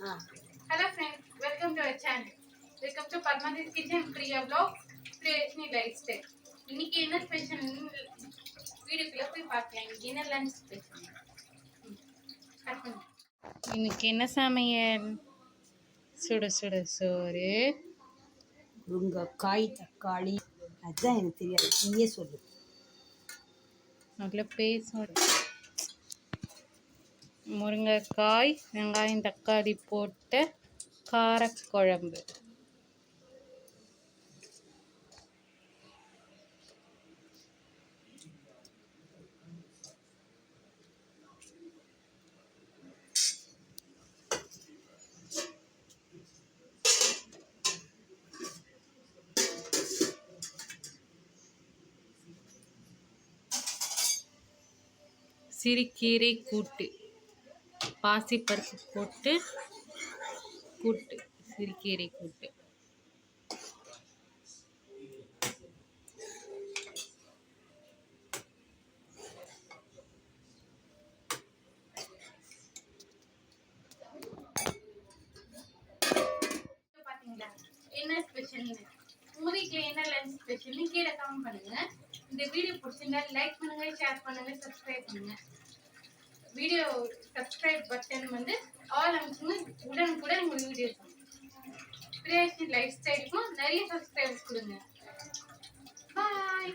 Hello friends, welcome to our channel. Welcome to Padma's Kitchen Priya Vlog, Priyashni Lifestyle. இன்னைக்கு என்ன special வீடியோக்குள்ள போய் பார்க்கலாம். இன்னைக்கு என்ன லஞ்ச் ஸ்பெஷல்? இன்னைக்கு என்ன சமையல்? சுட சுட சோறு, முருங்கைக்காய், தக்காளி. அதுதான் எனக்கு தெரியாது, நீயே சொல்லு. நல்ல பேசோட முருங்கைக்காய், வெங்காயம், தக்காளி போட்ட காரக்குழம்பு. சிறுகீரை கூட்டு, பாசிப்பருப்பு போட்டு கூட்டு, சிறுகீரை கூட்டு. பாத்தீங்களா என்ன ஸ்பெஷல்னு? உங்க வீட்ல என்ன லஞ்ச் ஸ்பெஷல்னு கீழே கமெண்ட் பண்ணுங்க. இந்த வீடியோ பிடிச்சிருந்தா லைக் பண்ணுங்க, ஷேர் பண்ணுங்க, சப்ஸ்கிரைப் பண்ணுங்க. வீடியோ சப்ஸ்கிரைப் பட்டன் வந்து ஆல் அமைச்சுங்க. உடனுக்குடன் உங்க வீடியோ பிரியேஷன் லைஃப் ஸ்டைலுக்கும் நிறைய சப்ஸ்கிரைப் கொடுங்க. பாய்.